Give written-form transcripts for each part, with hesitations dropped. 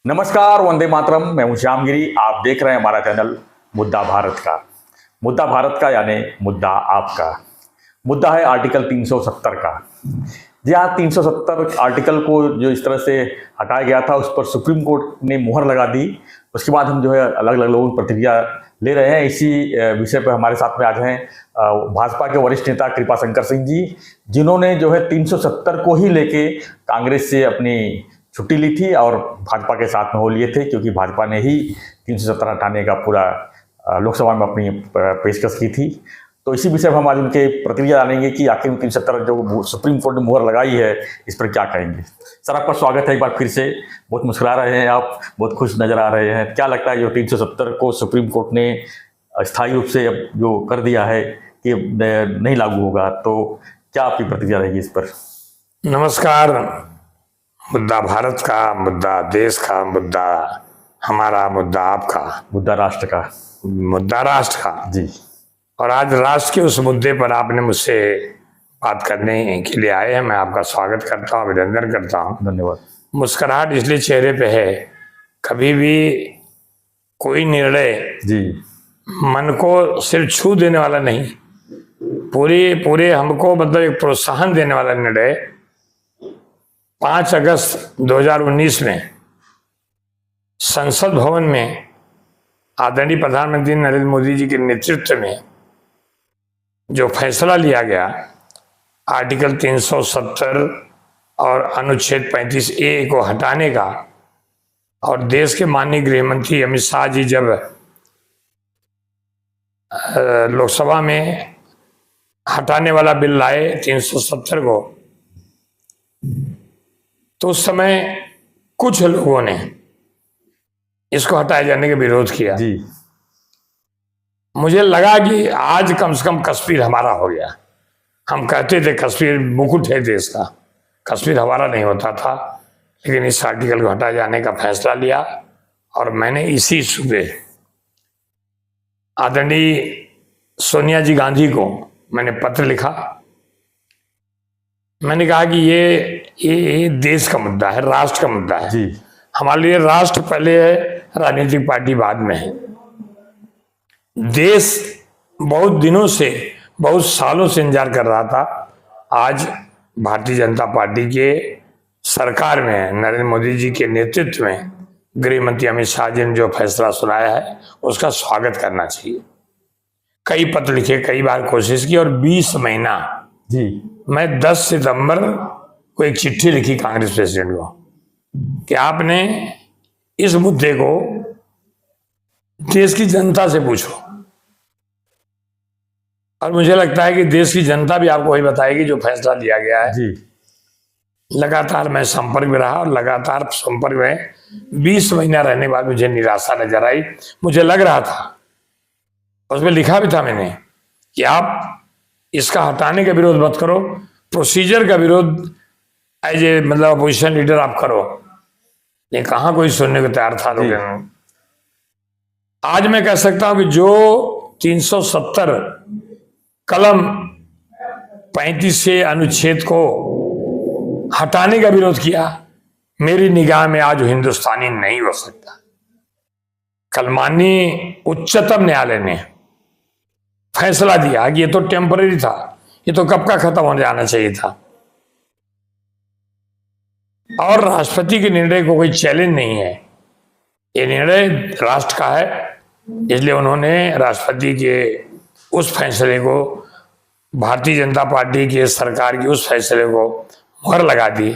नमस्कार, वंदे मातरम। मैं हूं श्यामगिरी। आप देख रहे हैं हमारा चैनल मुद्दा भारत का। मुद्दा भारत का यानी मुद्दा आपका। मुद्दा है आर्टिकल 370 का। जी हाँ, 370 आर्टिकल को जो इस तरह से हटाया गया था, उस पर सुप्रीम कोर्ट ने मुहर लगा दी। उसके बाद हम जो है अलग अलग लोगों की प्रतिक्रिया ले रहे हैं। इसी विषय पर हमारे साथ में आज हैं भाजपा के वरिष्ठ नेता कृपाशंकर सिंह जी, जिन्होंने जो है 370 को ही लेके कांग्रेस से अपनी छुट्टी ली थी और भाजपा के साथ में हो लिए थे, क्योंकि भाजपा ने ही 370 हटाने का पूरा लोकसभा में अपनी पेशकश की थी। तो इसी विषय पर हम आज उनके प्रतिक्रिया जानेंगे कि आखिर 370 जो सुप्रीम कोर्ट ने मुहर लगाई है, इस पर क्या कहेंगे। सर, आपका स्वागत है एक बार फिर से। बहुत मुस्कुरा रहे हैं आप, बहुत खुश नजर आ रहे हैं। क्या लगता है जो 370 को सुप्रीम कोर्ट ने स्थायी रूप से अब जो कर दिया है कि नहीं लागू होगा, तो क्या आपकी प्रतिक्रिया रहेगी इस पर? नमस्कार। मुद्दा भारत का, मुद्दा देश का, मुद्दा हमारा, मुद्दा आपका, मुद्दा राष्ट्र का। मुद्दा राष्ट्र का जी। और आज राष्ट्र के उस मुद्दे पर आपने मुझसे बात करने के लिए आए हैं। मैं आपका स्वागत करता हूँ, अभिनंदन करता हूँ। धन्यवाद। मुस्कुराहट इसलिए चेहरे पे है, कभी भी कोई निर्णय जी मन को सिर्फ छू देने वाला नहीं, पूरे हमको मतलब एक प्रोत्साहन देने वाला निर्णय 5 अगस्त 2019 में संसद भवन में आदरणीय प्रधानमंत्री नरेंद्र मोदी जी के नेतृत्व में जो फैसला लिया गया, आर्टिकल 370 और अनुच्छेद 35A को हटाने का, और देश के माननीय गृह मंत्री अमित शाह जी जब लोकसभा में हटाने वाला बिल लाए 370 को, तो उस समय कुछ लोगों ने इसको हटाए जाने का विरोध किया। जी। मुझे लगा कि आज कम से कम कश्मीर हमारा हो गया। हम कहते थे कश्मीर मुकुट है देश का, कश्मीर हमारा नहीं होता था, लेकिन इस आर्टिकल को हटाए जाने का फैसला लिया। और मैंने इसी सुबह आदरणीय सोनिया जी गांधी को मैंने पत्र लिखा। मैंने कहा कि ये देश का मुद्दा है, राष्ट्र का मुद्दा है। जी। हमारे लिए राष्ट्र पहले है, राजनीतिक पार्टी बाद में है। देश बहुत दिनों से, बहुत सालों से इंतजार कर रहा था। आज भारतीय जनता पार्टी के सरकार में नरेंद्र मोदी जी के नेतृत्व में गृह मंत्री अमित शाह जी ने जो फैसला सुनाया है, उसका स्वागत करना चाहिए। कई पत्र लिखे, कई बार कोशिश की, और 20 महीना जी। मैं 10 सितंबर को एक चिट्ठी लिखी कांग्रेस प्रेसिडेंट को कि आपने इस मुद्दे को देश की जनता से पूछो। और मुझे लगता है कि देश की जनता भी आपको वही बताएगी जो फैसला लिया गया है। जी। लगातार मैं संपर्क में रहा, और लगातार संपर्क में 20 महीना रहने के बाद मुझे निराशा नजर आई। मुझे लग रहा था, उसमें लिखा भी था मैंने, कि आप इसका हटाने का विरोध मत करो, प्रोसीजर का विरोध एज ए मतलब अपोजिशन लीडर आप करो। लेकिन कहाँ कोई सुनने को तैयार था लोग। आज मैं कह सकता हूं कि जो 370 कलम 35 अनुच्छेद को हटाने का विरोध किया, मेरी निगाह में आज हिंदुस्तानी नहीं हो सकता। कल माननीय उच्चतम न्यायालय ने फैसला दिया कि ये तो टेम्पररी था, ये तो कब का खत्म होने जाना चाहिए था, और राष्ट्रपति के निर्णय को कोई चैलेंज नहीं है। ये निर्णय राष्ट्र का है, इसलिए उन्होंने राष्ट्रपति के उस फैसले को, भारतीय जनता पार्टी की सरकार की उस फैसले को मुहर लगा दी।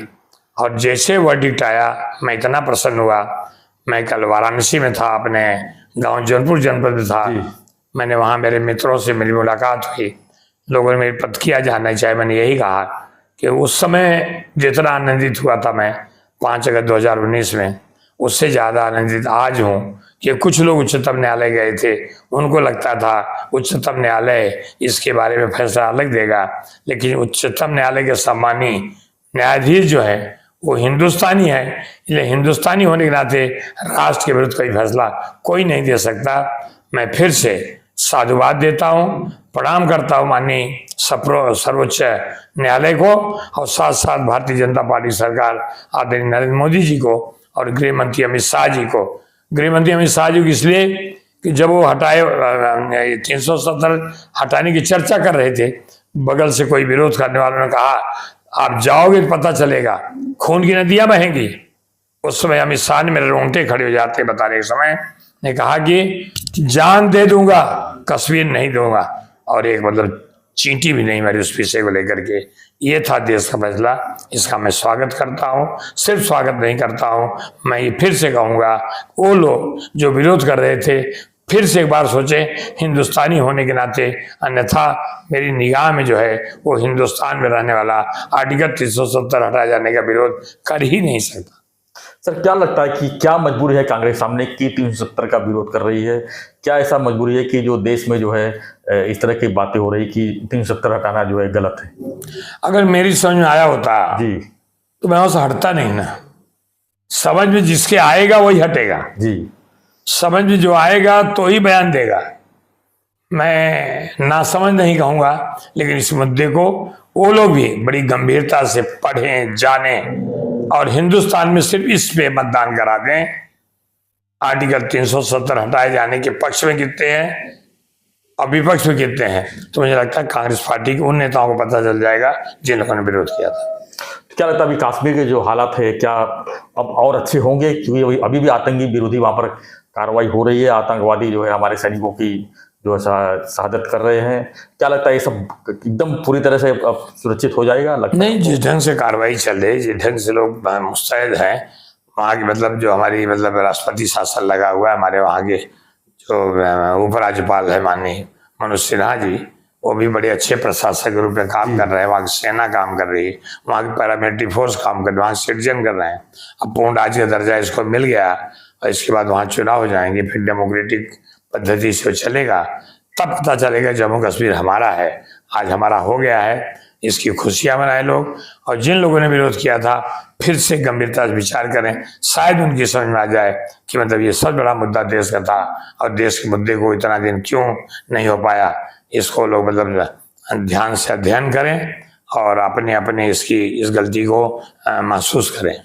और जैसे वर्डिक्ट आया, मैं इतना प्रसन्न हुआ। मैं कल वाराणसी में था, अपने गांव जौनपुर जनपद में था। मैंने वहाँ मेरे मित्रों से मेरी मुलाकात हुई, लोगों ने मेरी प्रतिक्रिया जानना चाहे। मैंने यही कहा कि उस समय जितना आनंदित हुआ था मैं 5 अगस्त 2019 में, उससे ज़्यादा आनंदित आज हूँ कि कुछ लोग उच्चतम न्यायालय गए थे, उनको लगता था उच्चतम न्यायालय इसके बारे में फैसला अलग देगा, लेकिन उच्चतम न्यायालय के सम्मानी न्यायाधीश जो है वो हिंदुस्तानी है। इसलिए हिंदुस्तानी होने के नाते राष्ट्र के विरुद्ध कोई फैसला कोई नहीं दे सकता। मैं फिर से साधुवाद देता हूँ, प्रणाम करता हूँ माननीय सर्वोच्च न्यायालय को, और साथ साथ भारतीय जनता पार्टी सरकार आदरणीय नरेंद्र मोदी जी को, और गृह मंत्री अमित शाह जी को। गृह मंत्री अमित शाह जी को इसलिए कि जब वो 370 हटाने की चर्चा कर रहे थे, बगल से कोई विरोध करने वालों ने कहा आप जाओगे तो पता चलेगा, खून की नदियां बहेंगी। उस समय अमित शाह ने, मेरे रोंगटे खड़े हो जाते बताने के समय, ने कहा कि जान दे दूंगा, कश्मीर नहीं दूंगा, और एक मतलब चींटी भी नहीं मारी उस विषय को लेकर के। ये था देश का फैसला, इसका मैं स्वागत करता हूँ। सिर्फ स्वागत नहीं करता हूँ, मैं ये फिर से कहूँगा, वो लोग जो विरोध कर रहे थे फिर से एक बार सोचें हिंदुस्तानी होने के नाते, अन्यथा मेरी निगाह में जो है वो हिंदुस्तान में रहने वाला आर्टिकल 370 हटाए जाने का विरोध कर ही नहीं सकता। सर, क्या लगता है कि क्या मजबूरी है कांग्रेस सामने कि 370 का विरोध कर रही है? क्या ऐसा मजबूरी है कि जो देश में जो है इस तरह की बातें हो रही कि 370 हटाना जो है गलत है? अगर मेरी समझ में आया होता जी, तो मैं उससे हटता नहीं ना। समझ में जिसके आएगा वही हटेगा जी, समझ में जो आएगा तो ही बयान देगा। मैं नासमझ नहीं कहूँगा, लेकिन इस मुद्दे को वो लोग भी बड़ी गंभीरता से पढ़ें, जानें और हिंदुस्तान में सिर्फ इस पे मतदान करा दें। आर्टिकल 370 हटाए जाने के पक्ष में कितने हैं और विपक्ष में कितने हैं, तो मुझे लगता है कांग्रेस पार्टी के उन नेताओं को पता चल जाएगा जिन लोगों ने विरोध किया था। क्या लगता है अभी कश्मीर के जो हालात है क्या अब और अच्छे होंगे? क्योंकि अभी भी आतंकी विरोधी वहाँ पर कार्रवाई हो रही है, आतंकवादी जो है हमारे सैनिकों की जो है शहादत कर रहे हैं। क्या लगता है ये सब एकदम पूरी तरह से अब सुरक्षित हो जाएगा? लगता नहीं, जिस ढंग से कार्रवाई चल रही है, जिस ढंग से लोग मुस्तैद हैं, वहाँ की मतलब जो हमारी मतलब राष्ट्रपति शासन लगा हुआ है, हमारे वहाँ के जो उपराज्यपाल है माननीय मनोज सिन्हा जी, वो भी बड़े अच्छे प्रशासक के रूप में काम कर रहे हैं। वहाँ की सेना काम कर रही है, वहाँ की पैरामिलिट्री फोर्स काम कर रही है, वहाँ सिटीजन कर रहे हैं। अब पूर्ण राज्य का दर्जा इसको मिल गया और इसके बाद वहाँ चुनाव हो जाएंगे, फिर डेमोक्रेटिक पद्धति से चलेगा, तब पता चलेगा जम्मू कश्मीर हमारा है। आज हमारा हो गया है, इसकी खुशियां मनाए लोग। और जिन लोगों ने विरोध किया था फिर से गंभीरता से विचार करें, शायद उनकी समझ में आ जाए कि मतलब ये सब बड़ा मुद्दा देश का था और देश के मुद्दे को इतना दिन क्यों नहीं हो पाया। इसको लोग मतलब ध्यान से अध्ययन करें और अपने अपने इसकी इस गलती को महसूस करें।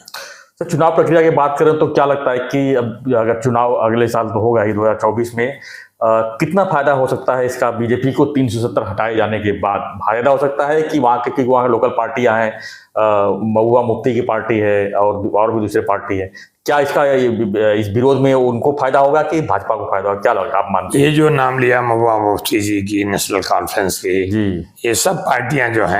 तो चुनाव प्रक्रिया की बात करें तो क्या लगता है कि अब अगर चुनाव अगले साल तो होगा ही 2024 में, कितना फायदा हो सकता है इसका बीजेपी को 370 हटाए जाने के बाद? फायदा हो सकता है कि वहाँ के वहाँ लोकल पार्टियां हैं, महुआ मुफ्ती की पार्टी है और भी दूसरे पार्टी है, क्या इसका इस विरोध में उनको फायदा होगा कि भाजपा को फायदा होगा? क्या लगता है, आप मानते हैं? ये जो नाम लिया महुआ मुफ्ती जी की, नेशनल कॉन्फ्रेंस की जी, ये सब पार्टियां जो हैं,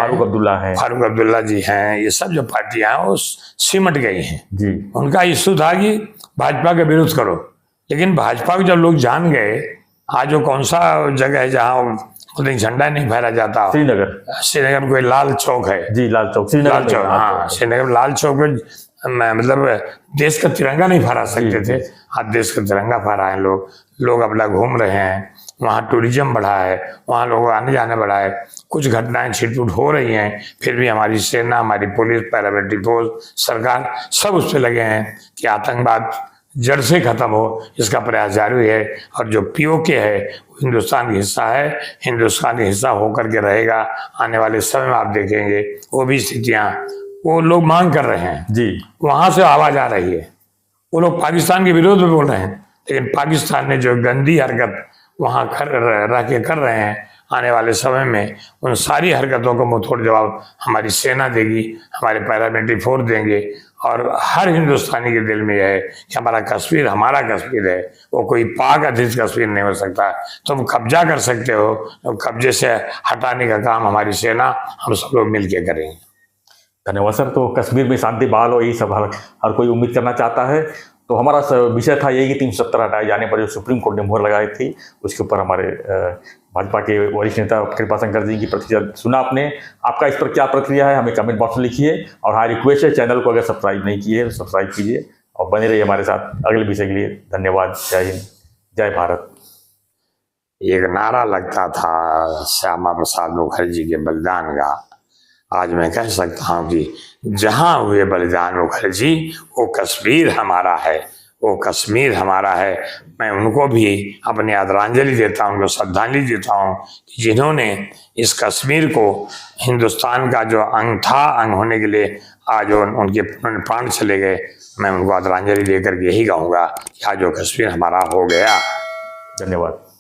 फारूक अब्दुल्ला जी हैं, ये सब जो पार्टियां हैं वो सिमट गई हैं जी। उनका इशू था कि भाजपा का विरोध करो, लेकिन भाजपा को जब लोग जान गए, आज वो कौन सा जगह है जहाँ झंडा नहीं फहरा जाता? श्रीनगर में कोई लाल चौक है जी, लाल चौक, लाल चौक, हाँ श्रीनगर लाल चौक में मतलब देश का तिरंगा नहीं फहरा सकते थे, आज देश का तिरंगा फहरा है। लोग अपना घूम रहे हैं, वहाँ टूरिज्म बढ़ा है, वहाँ लोग आने जाने बढ़ा है। कुछ घटनाएं छिटपुट हो रही हैं, फिर भी हमारी सेना, हमारी पुलिस, पैरामिलिट्री फोर्स, सरकार सब उस पर लगे हैं कि आतंकवाद जड़ से खत्म हो, इसका प्रयास जारी है। और जो पीओके है वो हिंदुस्तान का हिस्सा है, हिंदुस्तान का हिस्सा होकर के रहेगा। आने वाले समय में आप देखेंगे वो भी स्थितियाँ वो लोग मांग कर रहे हैं जी, वहाँ से आवाज आ रही है। वो लोग पाकिस्तान के विरोध में बोल रहे हैं, लेकिन पाकिस्तान ने जो गंदी हरकत वहाँ रह के कर रहे हैं, आने वाले समय में उन सारी हरकतों को मुंहतोड़ जवाब हमारी सेना देगी, हमारे पैरामिलिट्री फोर्स देंगे। और हर हिंदुस्तानी के दिल में यह है कि हमारा कश्मीर हमारा कश्मीर है, वो कोई पाक अधिकृत कश्मीर नहीं हो सकता। तुम कब्जा कर सकते हो, तो कब्जे से हटाने का काम हमारी सेना, हम सब लोग मिल के करेंगे। धन्यवाद सर। तो कश्मीर में शांति बहाल हो, यही सब हर कोई उम्मीद करना चाहता है। तो हमारा विषय था यही कि 370 हटाए जाने पर जो सुप्रीम कोर्ट ने मोहर लगाई थी, उसके ऊपर हमारे भाजपा के वरिष्ठ नेता कृपाशंकर जी की प्रतिक्रिया सुना आपने। आपका इस पर क्या प्रतिक्रिया है हमें कमेंट बॉक्स में लिखिए, और हाँ रिक्वेस्ट है चैनल को अगर सब्सक्राइब नहीं किए तो सब्सक्राइब कीजिए और बने रहिए हमारे साथ अगले विषय के लिए। धन्यवाद। जय हिंद, जय भारत। एक नारा लगता था श्यामा प्रसाद मुखर्जी के बलिदान का, आज मैं कह सकता हूँ कि जहाँ हुए बलिदान मुखर्जी वो कश्मीर हमारा है, वो कश्मीर हमारा है। मैं उनको भी अपनी आदरांजलि देता हूँ, उनको श्रद्धांजलि देता हूँ कि जिन्होंने इस कश्मीर को हिंदुस्तान का जो अंग था, अंग होने के लिए आज उनके प्राण चले गए। मैं उनको आदरांजलि देकर के यही कहूँगा कि आज वो कश्मीर हमारा हो गया। धन्यवाद।